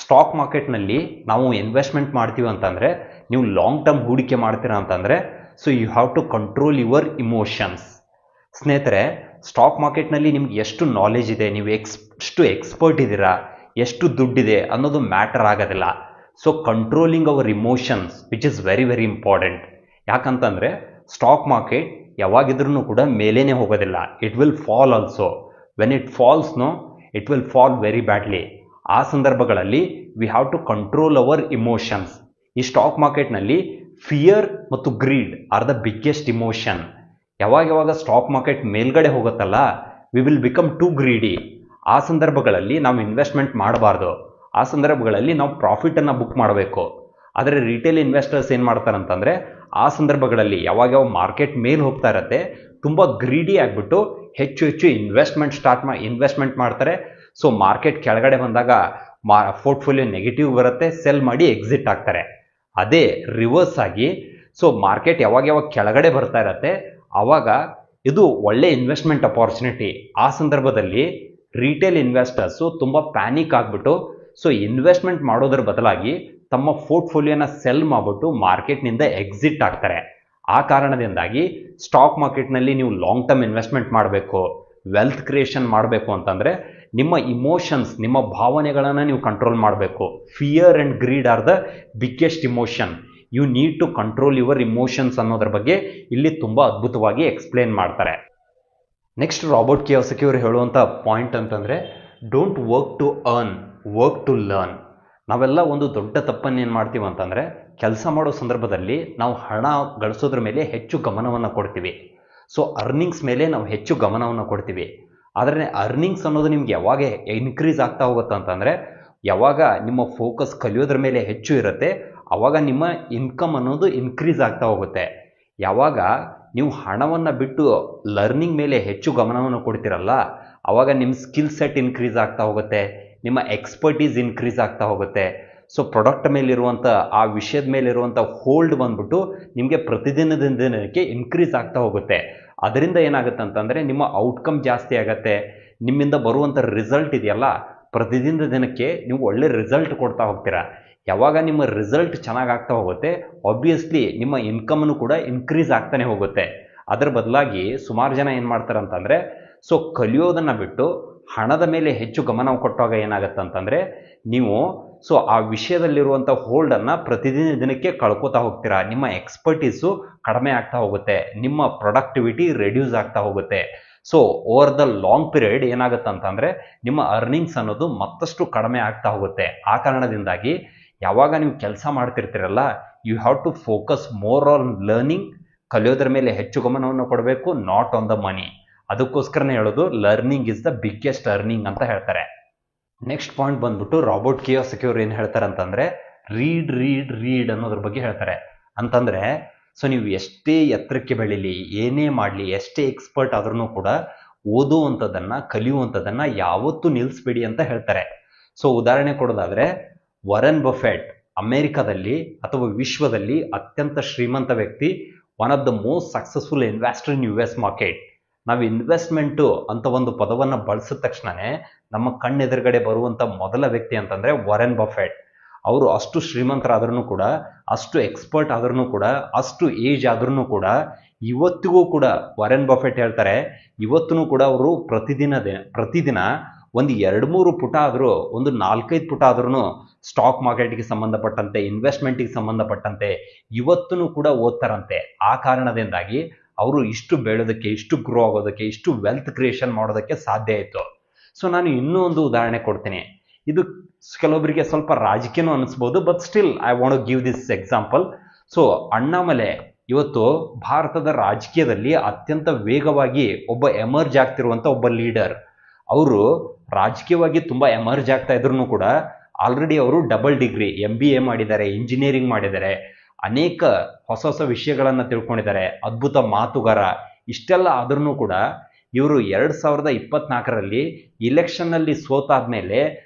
ಸ್ಟಾಕ್ ಮಾರ್ಕೆಟ್ನಲ್ಲಿ ನಾವು ಇನ್ವೆಸ್ಟ್ಮೆಂಟ್ ಮಾಡ್ತೀವಿ ಅಂತಂದರೆ, ನೀವು ಲಾಂಗ್ ಟರ್ಮ್ ಹೂಡಿಕೆ ಮಾಡ್ತೀರಾ ಅಂತಂದರೆ so you have to control your emotions. ಸ್ನೇಹಿತರೆ, ಸ್ಟಾಕ್ ಮಾರ್ಕೆಟ್ನಲ್ಲಿ ನಿಮ್ಗೆ ಎಷ್ಟು ನಾಲೆಜ್ ಇದೆ, ನೀವು ಎಷ್ಟು ಎಕ್ಸ್ಪರ್ಟ್ ಇದ್ದೀರಾ, ಎಷ್ಟು ದುಡ್ಡಿದೆ ಅನ್ನೋದು ಮ್ಯಾಟರ್ ಆಗೋದಿಲ್ಲ. So controlling our emotions which is very very important. ಯಾಕಂತಂದರೆ ಸ್ಟಾಕ್ ಮಾರ್ಕೆಟ್ ಯಾವಾಗಿದ್ರೂ ಕೂಡ ಮೇಲೇನೆ ಹೋಗೋದಿಲ್ಲ, it will fall also. When it falls it will fall very badly. ಆ ಸಂದರ್ಭಗಳಲ್ಲಿ we have to control our emotions. ಈ ಸ್ಟಾಕ್ ಮಾರ್ಕೆಟ್ನಲ್ಲಿ ಫಿಯರ್ ಮತ್ತು greed are the biggest emotion. ಯಾವಾಗ ಸ್ಟಾಕ್ ಮಾರ್ಕೆಟ್ ಮೇಲ್ಗಡೆ ಹೋಗುತ್ತಲ್ಲ, we will become too greedy. ಆ ಸಂದರ್ಭಗಳಲ್ಲಿ ನಾವು ಇನ್ವೆಸ್ಟ್ಮೆಂಟ್ ಮಾಡಬಾರ್ದು. ಆ ಸಂದರ್ಭಗಳಲ್ಲಿ ನಾವು ಪ್ರಾಫಿಟನ್ನು ಬುಕ್ ಮಾಡಬೇಕು. ಆದರೆ ರಿಟೇಲ್ ಇನ್ವೆಸ್ಟರ್ಸ್ ಏನು ಮಾಡ್ತಾರಂತಂದರೆ, ಆ ಸಂದರ್ಭಗಳಲ್ಲಿ ಯಾವಾಗ ಮಾರ್ಕೆಟ್ ಮೇಲೆ ಹೋಗ್ತಾ ಇರತ್ತೆ, ತುಂಬ ಗ್ರೀಡಿ ಆಗಿಬಿಟ್ಟು ಹೆಚ್ಚು ಇನ್ವೆಸ್ಟ್ಮೆಂಟ್ ಮಾಡ್ತಾರೆ. ಸೊ ಮಾರ್ಕೆಟ್ ಕೆಳಗಡೆ ಬಂದಾಗ ಪೋರ್ಟ್ಫೋಲಿಯೋ ನೆಗೆಟಿವ್ ಬರುತ್ತೆ, ಸೆಲ್ ಮಾಡಿ ಎಕ್ಸಿಟ್ ಆಗ್ತಾರೆ. ಅದೇ ರಿವರ್ಸ್ ಆಗಿ ಸೊ ಮಾರ್ಕೆಟ್ ಯಾವಾಗ ಕೆಳಗಡೆ ಬರ್ತಾ ಇರತ್ತೆ, ಆವಾಗ ಇದು ಒಳ್ಳೆ ಇನ್ವೆಸ್ಟ್ಮೆಂಟ್ ಅಪಾರ್ಚುನಿಟಿ. ಆ ಸಂದರ್ಭದಲ್ಲಿ ರಿಟೇಲ್ ಇನ್ವೆಸ್ಟರ್ಸು ತುಂಬ ಪ್ಯಾನಿಕ್ ಆಗಿಬಿಟ್ಟು ಸೊ ಇನ್ವೆಸ್ಟ್ಮೆಂಟ್ ಮಾಡೋದ್ರ ಬದಲಾಗಿ ತಮ್ಮ ಪೋರ್ಟ್ಫೋಲಿಯೋನ ಸೆಲ್ ಮಾಡಿಬಿಟ್ಟು ಮಾರ್ಕೆಟ್ನಿಂದ ಎಕ್ಸಿಟ್ ಆಗ್ತಾರೆ. ಆ ಕಾರಣದಿಂದಾಗಿ ಸ್ಟಾಕ್ ಮಾರ್ಕೆಟ್ನಲ್ಲಿ ನೀವು ಲಾಂಗ್ ಟರ್ಮ್ ಇನ್ವೆಸ್ಟ್ಮೆಂಟ್ ಮಾಡಬೇಕು, ವೆಲ್ತ್ ಕ್ರಿಯೇಷನ್ ಮಾಡಬೇಕು ಅಂತಂದರೆ ನಿಮ್ಮ ಇಮೋಷನ್ಸ್, ನಿಮ್ಮ ಭಾವನೆಗಳನ್ನು ನೀವು ಕಂಟ್ರೋಲ್ ಮಾಡಬೇಕು. Fear and greed are the biggest emotion. You need to control your emotions ಅನ್ನೋದ್ರ ಬಗ್ಗೆ ಇಲ್ಲಿ ತುಂಬ ಅದ್ಭುತವಾಗಿ ಎಕ್ಸ್ಪ್ಲೇನ್ ಮಾಡ್ತಾರೆ. ನೆಕ್ಸ್ಟ್ ರಾಬರ್ಟ್ ಕಿಯೋಸಕಿ ಅವರು ಹೇಳುವಂಥ ಪಾಯಿಂಟ್ ಅಂತಂದರೆ, don't work to earn, work to learn. ನಾವೆಲ್ಲ ಒಂದು ದೊಡ್ಡ ತಪ್ಪನ್ನು ಏನು ಮಾಡ್ತೀವಿ ಅಂತಂದರೆ, ಕೆಲಸ ಮಾಡೋ ಸಂದರ್ಭದಲ್ಲಿ ನಾವು ಹಣ ಗಳಿಸೋದ್ರ ಮೇಲೆ ಹೆಚ್ಚು ಗಮನವನ್ನು ಕೊಡ್ತೀವಿ. ಸೊ ಅರ್ನಿಂಗ್ಸ್ ಮೇಲೆ ನಾವು ಹೆಚ್ಚು ಗಮನವನ್ನು ಕೊಡ್ತೀವಿ. ಆದರೆ ಅರ್ನಿಂಗ್ಸ್ ಅನ್ನೋದು ನಿಮ್ಗೆ ಯಾವಾಗ ಇನ್ಕ್ರೀಸ್ ಆಗ್ತಾ ಹೋಗುತ್ತೆ ಅಂತಂದರೆ, ಯಾವಾಗ ನಿಮ್ಮ ಫೋಕಸ್ ಕಲಿಯೋದ್ರ ಮೇಲೆ ಹೆಚ್ಚು ಇರುತ್ತೆ, ಆವಾಗ ನಿಮ್ಮ ಇನ್ಕಮ್ ಅನ್ನೋದು ಇನ್ಕ್ರೀಸ್ ಆಗ್ತಾ ಹೋಗುತ್ತೆ. ಯಾವಾಗ ನೀವು ಹಣವನ್ನು ಬಿಟ್ಟು ಲರ್ನಿಂಗ್ ಮೇಲೆ ಹೆಚ್ಚು ಗಮನವನ್ನು ಕೊಡ್ತೀರಲ್ಲ, ಆವಾಗ ನಿಮ್ಮ ಸ್ಕಿಲ್ ಸೆಟ್ ಇನ್ಕ್ರೀಸ್ ಆಗ್ತಾ ಹೋಗುತ್ತೆ, ನಿಮ್ಮ ಎಕ್ಸ್ಪರ್ಟೀಸ್ ಇನ್ಕ್ರೀಸ್ ಆಗ್ತಾ ಹೋಗುತ್ತೆ. ಸೊ ಪ್ರಾಡಕ್ಟ್ ಮೇಲಿರುವಂಥ ಆ ವಿಷಯದ ಮೇಲಿರುವಂಥ ಹೋಲ್ಡ್ ಬಂದ್ಬಿಟ್ಟು ನಿಮಗೆ ಪ್ರತಿದಿನದಿಂದ ದಿನಕ್ಕೆ ಇನ್ಕ್ರೀಸ್ ಆಗ್ತಾ ಹೋಗುತ್ತೆ. ಅದರಿಂದ ಏನಾಗುತ್ತೆ ಅಂತಂದರೆ ನಿಮ್ಮ ಔಟ್ಕಮ್ ಜಾಸ್ತಿ ಆಗುತ್ತೆ. ನಿಮ್ಮಿಂದ ಬರುವಂಥ ರಿಸಲ್ಟ್ ಇದೆಯಲ್ಲ, ಪ್ರತಿದಿನದ ದಿನಕ್ಕೆ ನೀವು ಒಳ್ಳೆ ರಿಸಲ್ಟ್ ಕೊಡ್ತಾ ಹೋಗ್ತೀರಾ. ಯಾವಾಗ ನಿಮ್ಮ ರಿಸಲ್ಟ್ ಚೆನ್ನಾಗಿ ಆಗ್ತಾ ಹೋಗುತ್ತೆ, ಆಬ್ವಿಯಸ್ಲಿ ನಿಮ್ಮ ಇನ್ಕಮನ್ನು ಕೂಡ ಇನ್ಕ್ರೀಸ್ ಆಗ್ತಾನೆ ಹೋಗುತ್ತೆ. ಅದರ ಬದಲಾಗಿ ಸುಮಾರು ಜನ ಏನು ಮಾಡ್ತಾರೆ ಅಂತಂದರೆ, ಸೊ ಕಲಿಯೋದನ್ನು ಬಿಟ್ಟು ಹಣದ ಮೇಲೆ ಹೆಚ್ಚು ಗಮನ ಕೊಟ್ಟಾಗ ಏನಾಗುತ್ತೆ ಅಂತಂದರೆ, ನೀವು ಸೊ ಆ ವಿಷಯದಲ್ಲಿರುವಂಥ ಹೋಲ್ಡನ್ನು ಪ್ರತಿದಿನ ದಿನಕ್ಕೆ ಕಳ್ಕೊತಾ ಹೋಗ್ತೀರಾ. ನಿಮ್ಮ ಎಕ್ಸ್ಪರ್ಟೀಸು ಕಡಿಮೆ ಆಗ್ತಾ ಹೋಗುತ್ತೆ, ನಿಮ್ಮ ಪ್ರೊಡಕ್ಟಿವಿಟಿ ರೆಡ್ಯೂಸ್ ಆಗ್ತಾ ಹೋಗುತ್ತೆ. So over the long period ಏನಾಗುತ್ತೆ ಅಂತಂದರೆ, ನಿಮ್ಮ ಅರ್ನಿಂಗ್ಸ್ ಅನ್ನೋದು ಮತ್ತಷ್ಟು ಕಡಿಮೆ ಆಗ್ತಾ ಹೋಗುತ್ತೆ. ಆ ಕಾರಣದಿಂದಾಗಿ ಯಾವಾಗ ನೀವು ಕೆಲಸ ಮಾಡ್ತಿರ್ತೀರಲ್ಲ, you have to focus more on learning. ಕಲಿಯೋದ್ರ ಮೇಲೆ ಹೆಚ್ಚು ಗಮನವನ್ನು ಕೊಡಬೇಕು, ನಾಟ್ ಆನ್ ದ ಮನಿ. ಅದಕ್ಕೋಸ್ಕರನೇ ಹೇಳೋದು learning is the biggest earning ಅಂತ ಹೇಳ್ತಾರೆ. ನೆಕ್ಸ್ಟ್ ಪಾಯಿಂಟ್ ಬಂದ್ಬಿಟ್ಟು ರಾಬರ್ಟ್ ಕಿಯೋಸಕಿ ಅವರು ಏನು ಹೇಳ್ತಾರೆ ಅಂತಂದರೆ, ರೀಡ್ ಅನ್ನೋದ್ರ ಬಗ್ಗೆ ಹೇಳ್ತಾರೆ. ಅಂತಂದರೆ ಸೊ ನೀವು ಎಷ್ಟೇ ಎತ್ತರಕ್ಕೆ ಬೆಳೀಲಿ, ಏನೇ ಮಾಡಲಿ, ಎಷ್ಟೇ ಎಕ್ಸ್ಪರ್ಟ್ ಆದ್ರೂ ಕೂಡ ಓದುವಂಥದ್ದನ್ನು, ಕಲಿಯುವಂಥದ್ದನ್ನು ಯಾವತ್ತೂ ನಿಲ್ಲಿಸ್ಬೇಡಿ ಅಂತ ಹೇಳ್ತಾರೆ. ಸೊ ಉದಾಹರಣೆ ಕೊಡೋದಾದರೆ, ವಾರೆನ್ ಬಫೆಟ್ ಅಮೆರಿಕಾದಲ್ಲಿ ಅಥವಾ ವಿಶ್ವದಲ್ಲಿ ಅತ್ಯಂತ ಶ್ರೀಮಂತ ವ್ಯಕ್ತಿ, one of the most successful investor in US market. ನಾವು ಇನ್ವೆಸ್ಟ್ಮೆಂಟು ಅಂತ ಒಂದು ಪದವನ್ನು ಬಳಸಿದ ತಕ್ಷಣವೇ ನಮ್ಮ ಕಣ್ಣೆದುರುಗಡೆ ಬರುವಂಥ ಮೊದಲ ವ್ಯಕ್ತಿ ಅಂತಂದರೆ ವಾರೆನ್ ಬಫೆಟ್. ಅವರು ಅಷ್ಟು ಶ್ರೀಮಂತರಾದ್ರೂ ಕೂಡ, ಅಷ್ಟು ಎಕ್ಸ್ಪರ್ಟ್ ಆದ್ರೂ ಕೂಡ, ಅಷ್ಟು ಏಜ್ ಆದ್ರೂ ಕೂಡ, ಇವತ್ತಿಗೂ ಕೂಡ ವಾರೆನ್ ಬಫೆಟ್ ಹೇಳ್ತಾರೆ, ಇವತ್ತೂ ಕೂಡ ಅವರು ಪ್ರತಿದಿನ ಒಂದು 2-3 ಪುಟ ಆದರೂ, ಒಂದು 4-5 ಪುಟ ಆದ್ರೂ ಸ್ಟಾಕ್ ಮಾರ್ಕೆಟ್ಗೆ ಸಂಬಂಧಪಟ್ಟಂತೆ, ಇನ್ವೆಸ್ಟ್ಮೆಂಟಿಗೆ ಸಂಬಂಧಪಟ್ಟಂತೆ ಇವತ್ತೂ ಕೂಡ ಓದ್ತಾರಂತೆ. ಆ ಕಾರಣದಿಂದಾಗಿ ಅವರು ಇಷ್ಟು ಬೆಳೆಯೋದಕ್ಕೆ, ಇಷ್ಟು ಗ್ರೋ ಆಗೋದಕ್ಕೆ, ಇಷ್ಟು ವೆಲ್ತ್ ಕ್ರಿಯೇಷನ್ ಮಾಡೋದಕ್ಕೆ ಸಾಧ್ಯ ಆಯಿತು. ಸೊ ನಾನು ಇನ್ನೂ ಒಂದು ಉದಾಹರಣೆ ಕೊಡ್ತೀನಿ. ಇದು ಕೆಲವೊಬ್ಬರಿಗೆ ಸ್ವಲ್ಪ ರಾಜಕೀಯನೂ ಅನಿಸ್ಬೋದು, but still I want to give this example. So Annamalai ಇವತ್ತು ಭಾರತದ ರಾಜಕೀಯದಲ್ಲಿ ಅತ್ಯಂತ ವೇಗವಾಗಿ ಒಬ್ಬ ಎಮರ್ಜ್ ಆಗ್ತಿರುವಂಥ ಒಬ್ಬ ಲೀಡರ್. ಅವರು ರಾಜಕೀಯವಾಗಿ ತುಂಬ ಎಮರ್ಜ್ ಆಗ್ತಾ ಇದ್ರು ಕೂಡ ಆಲ್ರೆಡಿ ಅವರು ಡಬಲ್ ಡಿಗ್ರಿ MBA ಮಾಡಿದ್ದಾರೆ, ಇಂಜಿನಿಯರಿಂಗ್ ಮಾಡಿದ್ದಾರೆ, ಅನೇಕ ಹೊಸ ವಿಷಯಗಳನ್ನು ತಿಳ್ಕೊಂಡಿದ್ದಾರೆ, ಅದ್ಭುತ ಮಾತುಗಾರ. ಇಷ್ಟೆಲ್ಲ ಆದ್ರೂ ಕೂಡ ಇವರು 2024ರಲ್ಲಿ ಇಲೆಕ್ಷನ್ನಲ್ಲಿ ಸೋತಾದ್ಮೇಲೆ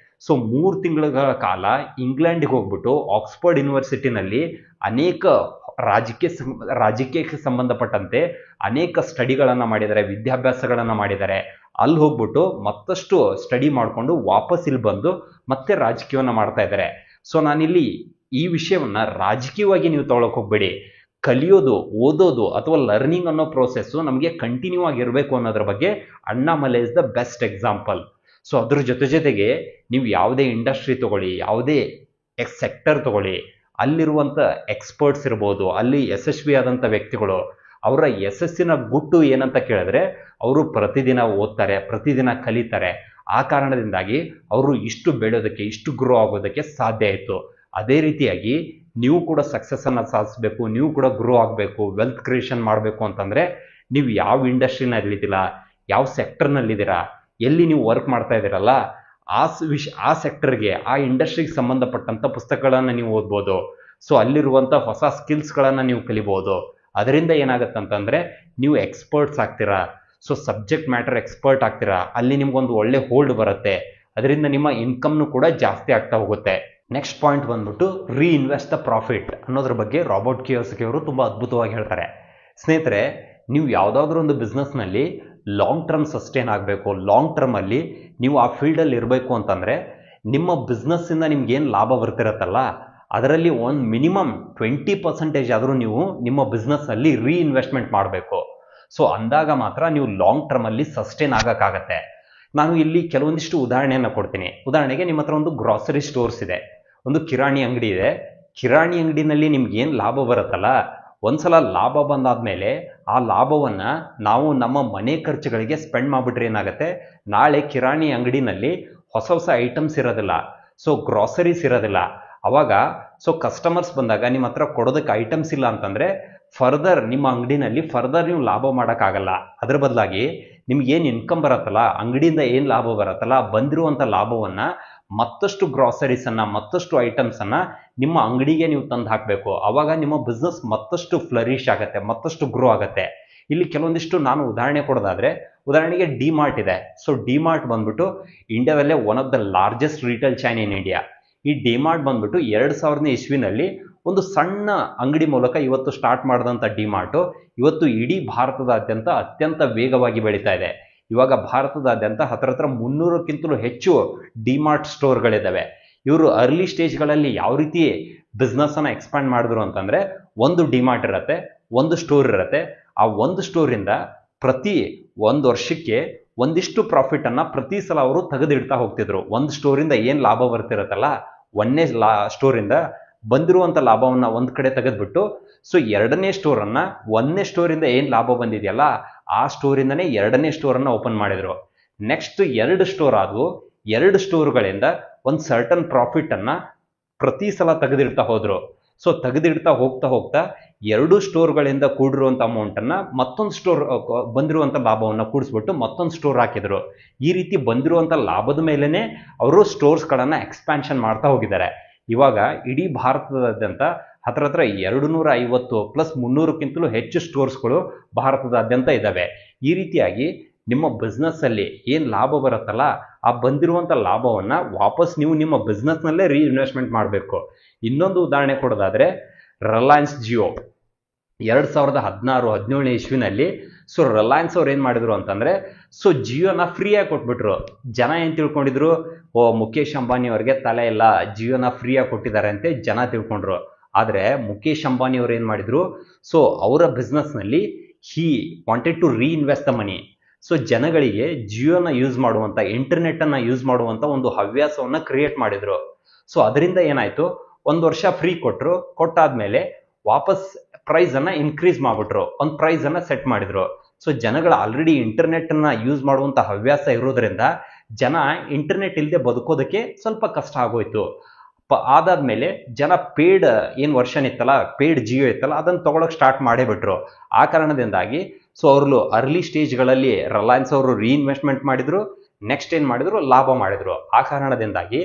ಸೊ 3 ತಿಂಗಳ ಕಾಲ ಇಂಗ್ಲೆಂಡಿಗೆ ಹೋಗ್ಬಿಟ್ಟು ಆಕ್ಸ್ಫರ್ಡ್ ಯೂನಿವರ್ಸಿಟಿನಲ್ಲಿ ಅನೇಕ ರಾಜಕೀಯಕ್ಕೆ ಸಂಬಂಧಪಟ್ಟಂತೆ ಅನೇಕ ಸ್ಟಡಿಗಳನ್ನು ಮಾಡಿದ್ದಾರೆ, ವಿದ್ಯಾಭ್ಯಾಸಗಳನ್ನು ಮಾಡಿದ್ದಾರೆ. ಅಲ್ಲಿ ಹೋಗ್ಬಿಟ್ಟು ಮತ್ತಷ್ಟು ಸ್ಟಡಿ ಮಾಡಿಕೊಂಡು ವಾಪಸ್ ಇಲ್ಲಿ ಬಂದು ಮತ್ತೆ ರಾಜಕೀಯವನ್ನು ಮಾಡ್ತಾ ಇದ್ದಾರೆ. ಸೊ ನಾನಿಲ್ಲಿ ಈ ವಿಷಯವನ್ನು ರಾಜಕೀಯವಾಗಿ ನೀವು ತಗೊಳಕ್ ಹೋಗ್ಬೇಡಿ. ಕಲಿಯೋದು, ಓದೋದು ಅಥವಾ ಲರ್ನಿಂಗ್ ಅನ್ನೋ ಪ್ರೋಸೆಸ್ಸು ನಮಗೆ ಕಂಟಿನ್ಯೂ ಆಗಿರಬೇಕು ಅನ್ನೋದ್ರ ಬಗ್ಗೆ Annamalai is the best example. So ಅದ್ರ ಜೊತೆಗೆ ನೀವು ಯಾವುದೇ ಇಂಡಸ್ಟ್ರಿ ತಗೊಳ್ಳಿ, ಯಾವುದೇ ಸೆಕ್ಟರ್ ತಗೊಳ್ಳಿ, ಅಲ್ಲಿರುವಂಥ ಎಕ್ಸ್ಪರ್ಟ್ಸ್ ಇರ್ಬೋದು, ಅಲ್ಲಿ ಯಶಸ್ವಿಯಾದಂಥ ವ್ಯಕ್ತಿಗಳು, ಅವರ ಯಶಸ್ಸಿನ ಗುಟ್ಟು ಏನಂತ ಕೇಳಿದ್ರೆ, ಅವರು ಪ್ರತಿದಿನ ಓದ್ತಾರೆ, ಪ್ರತಿದಿನ ಕಲಿತಾರೆ. ಆ ಕಾರಣದಿಂದಾಗಿ ಅವರು ಇಷ್ಟು ಬೆಳೆಯೋದಕ್ಕೆ, ಇಷ್ಟು ಗ್ರೋ ಆಗೋದಕ್ಕೆ ಸಾಧ್ಯ ಆಯಿತು. ಅದೇ ರೀತಿಯಾಗಿ ನೀವು ಕೂಡ ಸಕ್ಸಸ್ಸನ್ನು ಸಾಧಿಸಬೇಕು, ನೀವು ಕೂಡ ಗ್ರೋ ಆಗಬೇಕು, ವೆಲ್ತ್ ಕ್ರಿಯೇಷನ್ ಮಾಡಬೇಕು ಅಂತಂದರೆ ನೀವು ಯಾವ ಇಂಡಸ್ಟ್ರಿನಲ್ಲಿದ್ದೀರ, ಯಾವ ಸೆಕ್ಟರ್ನಲ್ಲಿದ್ದೀರಾ, ಎಲ್ಲಿ ನೀವು ವರ್ಕ್ ಮಾಡ್ತಾ ಇದ್ದೀರಲ್ಲ ಆ ಸೆಕ್ಟರ್ಗೆ, ಆ ಇಂಡಸ್ಟ್ರಿಗೆ ಸಂಬಂಧಪಟ್ಟಂಥ ಪುಸ್ತಕಗಳನ್ನು ನೀವು ಓದ್ಬೋದು. ಸೊ ಅಲ್ಲಿರುವಂಥ ಹೊಸ ಸ್ಕಿಲ್ಸ್ಗಳನ್ನು ನೀವು ಕಲಿಬೋದು. ಅದರಿಂದ ಏನಾಗುತ್ತಂತಂದರೆ ನೀವು ಎಕ್ಸ್ಪರ್ಟ್ಸ್ ಆಗ್ತೀರಾ. ಸೊ ಸಬ್ಜೆಕ್ಟ್ ಮ್ಯಾಟರ್ ಎಕ್ಸ್ಪರ್ಟ್ ಆಗ್ತೀರಾ. ಅಲ್ಲಿ ನಿಮ್ಗೊಂದು ಒಳ್ಳೆ ಹೋಲ್ಡ್ ಬರುತ್ತೆ. ಅದರಿಂದ ನಿಮ್ಮ ಇನ್ಕಮ್ನು ಕೂಡ ಜಾಸ್ತಿ ಆಗ್ತಾ ಹೋಗುತ್ತೆ. ನೆಕ್ಸ್ಟ್ ಪಾಯಿಂಟ್ ಬಂದ್ಬಿಟ್ಟು ರೀಇನ್ವೆಸ್ಟ್ ದ ಪ್ರಾಫಿಟ್ ಅನ್ನೋದ್ರ ಬಗ್ಗೆ ರಾಬರ್ಟ್ ಕಿಯೋಸಕಿ ಅವರು ತುಂಬ ಅದ್ಭುತವಾಗಿ ಹೇಳ್ತಾರೆ. ಸ್ನೇಹಿತರೆ, ನೀವು ಯಾವುದಾದ್ರೂ ಒಂದು ಬಿಸ್ನೆಸ್ನಲ್ಲಿ ಲಾಂಗ್ ಟರ್ಮ್ ಸಸ್ಟೈನ್ ಆಗಬೇಕು, ಲಾಂಗ್ ಟರ್ಮಲ್ಲಿ ನೀವು ಆ ಫೀಲ್ಡಲ್ಲಿ ಇರಬೇಕು ಅಂತಂದರೆ ನಿಮ್ಮ ಬಿಸ್ನೆಸ್ಸಿಂದ ನಿಮ್ಗೇನು ಲಾಭ ಬರ್ತಿರತ್ತಲ್ಲ ಅದರಲ್ಲಿ ಒಂದು ಮಿನಿಮಮ್ 20% ಆದರೂ ನೀವು ನಿಮ್ಮ ಬಿಸ್ನೆಸ್ಸಲ್ಲಿ ರೀಇನ್ವೆಸ್ಟ್ಮೆಂಟ್ ಮಾಡಬೇಕು. ಸೊ ಅಂದಾಗ ಮಾತ್ರ ನೀವು ಲಾಂಗ್ ಟರ್ಮಲ್ಲಿ ಸಸ್ಟೈನ್ ಆಗೋಕ್ಕಾಗತ್ತೆ. ನಾನು ಇಲ್ಲಿ ಕೆಲವೊಂದಿಷ್ಟು ಉದಾಹರಣೆಯನ್ನು ಕೊಡ್ತೀನಿ. ಉದಾಹರಣೆಗೆ ನಿಮ್ಮ ಹತ್ರ ಒಂದು ಗ್ರಾಸರಿ ಸ್ಟೋರ್ಸ್ ಇದೆ, ಒಂದು ಕಿರಾಣಿ ಅಂಗಡಿ ಇದೆ. ಕಿರಾಣಿ ಅಂಗಡಿನಲ್ಲಿ ನಿಮ್ಗೇನು ಲಾಭ ಬರುತ್ತಲ್ಲ, ಒಂದ್ಸಲ ಲಾಭ ಬಂದಾದ್ಮೇಲೆ ಆ ಲಾಭವನ್ನು ನಾವು ನಮ್ಮ ಮನೆ ಖರ್ಚುಗಳಿಗೆ ಸ್ಪೆಂಡ್ ಮಾಡಿಬಿಟ್ರೆ ಏನಾಗುತ್ತೆ, ನಾಳೆ ಕಿರಾಣಿ ಅಂಗಡಿನಲ್ಲಿ ಹೊಸ ಹೊಸ ಐಟಮ್ಸ್ ಇರೋದಿಲ್ಲ, ಸೊ ಗ್ರಾಸರೀಸ್ ಇರೋದಿಲ್ಲ. ಅವಾಗ ಸೊ ಕಸ್ಟಮರ್ಸ್ ಬಂದಾಗ ನಿಮ್ಮ ಹತ್ರ ಕೊಡೋದಕ್ಕೆ ಐಟಮ್ಸ್ ಇಲ್ಲ ಅಂತಂದರೆ ಫರ್ದರ್ ನಿಮ್ಮ ಅಂಗಡಿನಲ್ಲಿ ನೀವು ಲಾಭ ಮಾಡೋಕ್ಕಾಗಲ್ಲ. ಅದರ ಬದಲಾಗಿ ನಿಮ್ಗೇನು ಇನ್ಕಮ್ ಬರುತ್ತಲ್ಲ, ಅಂಗಡಿಯಿಂದ ಏನು ಲಾಭ ಬರುತ್ತಲ್ಲ, ಬಂದಿರುವಂಥ ಲಾಭವನ್ನು ಮತ್ತಷ್ಟು ಗ್ರಾಸರೀಸನ್ನು, ಮತ್ತಷ್ಟು ಐಟಮ್ಸನ್ನು ನಿಮ್ಮ ಅಂಗಡಿಗೆ ನೀವು ತಂದು ಹಾಕಬೇಕು. ಆವಾಗ ನಿಮ್ಮ ಬಿಸ್ನೆಸ್ ಮತ್ತಷ್ಟು ಫ್ಲರಿಶ್ ಆಗುತ್ತೆ, ಮತ್ತಷ್ಟು ಗ್ರೋ ಆಗುತ್ತೆ. ಇಲ್ಲಿ ಕೆಲವೊಂದಿಷ್ಟು ನಾನು ಉದಾಹರಣೆ ಕೊಡೋದಾದರೆ, ಉದಾಹರಣೆಗೆ ಡಿಮಾರ್ಟ್ ಇದೆ. ಸೊ ಡಿಮಾರ್ಟ್ ಬಂದ್ಬಿಟ್ಟು ಇಂಡಿಯಾದಲ್ಲೇ one of the largest retail chain in India. ಈ ಡಿಮಾರ್ಟ್ ಬಂದ್ಬಿಟ್ಟು 2000ನೇ ಇಸ್ವಿನಲ್ಲಿ ಒಂದು ಸಣ್ಣ ಅಂಗಡಿ ಮೂಲಕ ಇವತ್ತು ಸ್ಟಾರ್ಟ್ ಮಾಡಿದಂಥ ಡಿಮಾರ್ಟು ಇವತ್ತು ಇಡೀ ಭಾರತದಾದ್ಯಂತ ಅತ್ಯಂತ ವೇಗವಾಗಿ ಬೆಳೀತಾ ಇದೆ. ಇವಾಗ ಭಾರತದಾದ್ಯಂತ ಹತ್ರ 300ಕ್ಕಿಂತಲೂ ಹೆಚ್ಚು ಡಿಮಾರ್ಟ್ ಸ್ಟೋರ್ಗಳಿದ್ದಾವೆ. ಇವರು ಅರ್ಲಿ ಸ್ಟೇಜ್ಗಳಲ್ಲಿ ಯಾವ ರೀತಿ ಬಿಸ್ನೆಸ್ಸನ್ನು ಎಕ್ಸ್ಪ್ಯಾಂಡ್ ಮಾಡಿದ್ರು ಅಂತಂದರೆ, ಒಂದು ಡಿಮಾರ್ಟ್ ಇರುತ್ತೆ, ಒಂದು ಸ್ಟೋರ್ ಇರುತ್ತೆ. ಆ ಒಂದು ಸ್ಟೋರಿಂದ ಪ್ರತಿ ಒಂದು ವರ್ಷಕ್ಕೆ ಒಂದಿಷ್ಟು ಪ್ರಾಫಿಟನ್ನು ಪ್ರತಿ ಸಲ ಅವರು ತೆಗೆದಿಡ್ತಾ ಹೋಗ್ತಿದ್ರು. ಒಂದು ಸ್ಟೋರಿಂದ ಏನು ಲಾಭ ಬರ್ತಿರತ್ತಲ್ಲ, ಒಂದನೇ ಸ್ಟೋರಿಂದ ಬಂದಿರುವಂಥ ಲಾಭವನ್ನು ಒಂದು ಕಡೆ ತೆಗೆದುಬಿಟ್ಟು, ಸೊ ಎರಡನೇ ಸ್ಟೋರನ್ನು ಒಂದನೇ ಸ್ಟೋರಿಂದ ಏನು ಲಾಭ ಬಂದಿದೆಯಲ್ಲ ಆ ಸ್ಟೋರಿಂದನೇ ಎರಡನೇ ಸ್ಟೋರನ್ನು ಓಪನ್ ಮಾಡಿದರು. ನೆಕ್ಸ್ಟ್ 2 ಸ್ಟೋರ್ ಆದವು. 2 ಸ್ಟೋರ್ಗಳಿಂದ ಒಂದು ಸರ್ಟನ್ ಪ್ರಾಫಿಟನ್ನು ಪ್ರತಿ ಸಲ ತೆಗೆದಿಡ್ತಾ ಹೋದರು. ಸೊ ತೆಗೆದಿಡ್ತಾ ಹೋಗ್ತಾ 2 ಸ್ಟೋರ್ಗಳಿಂದ ಕೂಡಿರುವಂಥ ಅಮೌಂಟನ್ನು ಮತ್ತೊಂದು ಸ್ಟೋರ್ ಬಂದಿರುವಂಥ ಲಾಭವನ್ನು ಕೂಡಿಸ್ಬಿಟ್ಟು ಮತ್ತೊಂದು ಸ್ಟೋರ್ ಹಾಕಿದರು. ಈ ರೀತಿ ಬಂದಿರುವಂಥ ಲಾಭದ ಮೇಲೇ ಅವರು ಸ್ಟೋರ್ಸ್ಗಳನ್ನು ಎಕ್ಸ್ಪ್ಯಾನ್ಷನ್ ಮಾಡ್ತಾ ಹೋಗಿದ್ದಾರೆ. ಇವಾಗ ಇಡೀ ಭಾರತದಾದ್ಯಂತ ಹತ್ರ 250 ಪ್ಲಸ್ 300ಕ್ಕಿಂತಲೂ ಹೆಚ್ಚು ಸ್ಟೋರ್ಸ್ಗಳು ಭಾರತದಾದ್ಯಂತ ಇದ್ದಾವೆ. ಈ ರೀತಿಯಾಗಿ ನಿಮ್ಮ ಬಿಸ್ನೆಸ್ಸಲ್ಲಿ ಏನು ಲಾಭ ಬರುತ್ತಲ್ಲ ಆ ಬಂದಿರುವಂಥ ಲಾಭವನ್ನು ವಾಪಸ್ ನೀವು ನಿಮ್ಮ ಬಿಸ್ನೆಸ್ನಲ್ಲೇ ರೀಇನ್ವೆಸ್ಟ್ಮೆಂಟ್ ಮಾಡಬೇಕು. ಇನ್ನೊಂದು ಉದಾಹರಣೆ ಕೊಡೋದಾದರೆ, ರಿಲಯನ್ಸ್ ಜಿಯೋ 2016-17ನೇ ಇಸ್ವಿನಲ್ಲಿ ಸೊ ರಿಲಯನ್ಸ್ ಅವ್ರು ಏನು ಮಾಡಿದ್ರು ಅಂತಂದರೆ, ಸೊ ಜಿಯೋನ ಫ್ರೀಯಾಗಿ ಕೊಟ್ಬಿಟ್ರು. ಜನ ಏನು ತಿಳ್ಕೊಂಡಿದ್ರು, ಮುಖೇಶ್ ಅಂಬಾನಿ ಅವ್ರಿಗೆ ತಲೆ ಇಲ್ಲ, ಜಿಯೋನ ಫ್ರೀಯಾಗಿ ಕೊಟ್ಟಿದ್ದಾರೆ ಅಂತ ಜನ ತಿಳ್ಕೊಂಡ್ರು. ಆದರೆ ಮುಖೇಶ್ ಅಂಬಾನಿ ಅವ್ರು ಏನು ಮಾಡಿದ್ರು, ಸೊ ಅವರ ಬಿಸ್ನೆಸ್ನಲ್ಲಿ he wanted to reinvest the money. So ಜನಗಳಿಗೆ ಜಿಯೋನ ಯೂಸ್ ಮಾಡುವಂಥ, ಇಂಟರ್ನೆಟ್ಟನ್ನು ಯೂಸ್ ಮಾಡುವಂಥ ಒಂದು ಹವ್ಯಾಸವನ್ನು ಕ್ರಿಯೇಟ್ ಮಾಡಿದರು. ಸೊ ಅದರಿಂದ ಏನಾಯಿತು, 1 ವರ್ಷ ಫ್ರೀ ಕೊಟ್ಟರು. ಕೊಟ್ಟಾದ್ಮೇಲೆ ವಾಪಸ್ ಪ್ರೈಸನ್ನು ಇನ್ಕ್ರೀಸ್ ಮಾಡಿಬಿಟ್ರು, ಒಂದು ಪ್ರೈಸನ್ನು ಸೆಟ್ ಮಾಡಿದರು. ಸೊ ಜನಗಳು ಆಲ್ರೆಡಿ ಇಂಟರ್ನೆಟ್ಟನ್ನು ಯೂಸ್ ಮಾಡುವಂಥ ಹವ್ಯಾಸ ಇರೋದ್ರಿಂದ ಜನ ಇಂಟರ್ನೆಟ್ ಇಲ್ಲದೆ ಬದುಕೋದಕ್ಕೆ ಸ್ವಲ್ಪ ಕಷ್ಟ ಆಗೋಯ್ತು. ಅದಾದಮೇಲೆ ಜನ ಪೇಯ್ಡ್ ಏನು ವರ್ಷನ್ ಇತ್ತಲ್ಲ, ಪೇಯ್ಡ್ ಜಿಯೋ ಇತ್ತಲ್ಲ, ಅದನ್ನು ತೊಗೊಳಕ್ಕೆ ಸ್ಟಾರ್ಟ್ ಮಾಡೇ ಬಿಟ್ರು. ಆ ಕಾರಣದಿಂದಾಗಿ ಸೊ ಅವರು ಅರ್ಲಿ ಸ್ಟೇಜ್ಗಳಲ್ಲಿ ರಿಲಯನ್ಸ್ ಅವರು ರೀಇನ್ವೆಸ್ಟ್ಮೆಂಟ್ ಮಾಡಿದರು. ನೆಕ್ಸ್ಟ್ ಏನು ಮಾಡಿದ್ರು, ಲಾಭ ಮಾಡಿದರು. ಆ ಕಾರಣದಿಂದಾಗಿ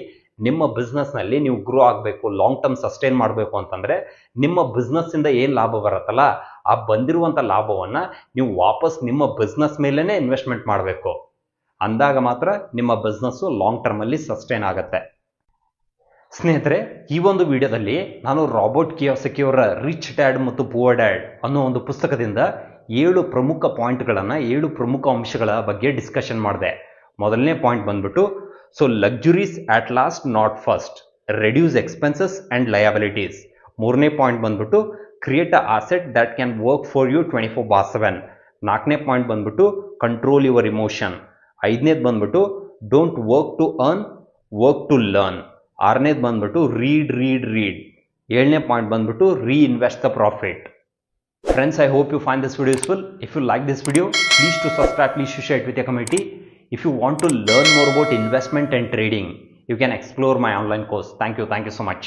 ನಿಮ್ಮ ಬಿಸ್ನೆಸ್ನಲ್ಲಿ ನೀವು ಗ್ರೋ ಆಗಬೇಕು, ಲಾಂಗ್ ಟರ್ಮ್ ಸಸ್ಟೈನ್ ಮಾಡಬೇಕು ಅಂತಂದರೆ ನಿಮ್ಮ ಬಿಸ್ನೆಸ್ಸಿಂದ ಏನು ಲಾಭ ಬರುತ್ತಲ್ಲ ಆ ಬಂದಿರುವಂಥ ಲಾಭವನ್ನು ನೀವು ವಾಪಸ್ ನಿಮ್ಮ ಬಿಸ್ನೆಸ್ ಮೇಲೇ ಇನ್ವೆಸ್ಟ್ಮೆಂಟ್ ಮಾಡಬೇಕು. ಅಂದಾಗ ಮಾತ್ರ ನಿಮ್ಮ ಬಿಸ್ನೆಸ್ಸು ಲಾಂಗ್ ಟರ್ಮಲ್ಲಿ ಸಸ್ಟೈನ್ ಆಗುತ್ತೆ. ಸ್ನೇಹಿತರೆ, ಈ ಒಂದು ವಿಡಿಯೋದಲ್ಲಿ ನಾನು ರಾಬರ್ಟ್ ಕಿಯೋಸಕಿ ಅವರ ರಿಚ್ ಡ್ಯಾಡ್ ಮತ್ತು ಪುವರ್ ಡ್ಯಾಡ್ ಅನ್ನೋ ಒಂದು ಪುಸ್ತಕದಿಂದ 7 ಪ್ರಮುಖ ಪಾಯಿಂಟ್ಗಳನ್ನು, 7 ಪ್ರಮುಖ ಅಂಶಗಳ ಬಗ್ಗೆ ಡಿಸ್ಕಷನ್ ಮಾಡಿದೆ. ಮೊದಲನೇ ಪಾಯಿಂಟ್ ಬಂದ್ಬಿಟ್ಟು, so luxuries at last not first, reduce expenses and liabilities. ಮೂರನೇ ಪಾಯಿಂಟ್ ಬಂದ್ಬಿಟ್ಟು, create a asset that can work for you 24/7. ನಾಲ್ಕನೇ ಪಾಯಿಂಟ್ ಬಂದ್ಬಿಟ್ಟು, ಕಂಟ್ರೋಲ್ ಯುವರ್ ಇಮೋಷನ್. ಐದನೇದು ಬಂದ್ಬಿಟ್ಟು, don't work to earn, work to learn. ಆರನೇದು ಬಂದ್ಬಿಟ್ಟು, read. ಏಳನೇ point ಬಂದ್ಬಿಟ್ಟು, reinvest the profit. Friends, I hope you find this video useful. If you like this video, please to subscribe, please to share it with your community. If you want to learn more about investment and trading, you can explore my online course. Thank you so much.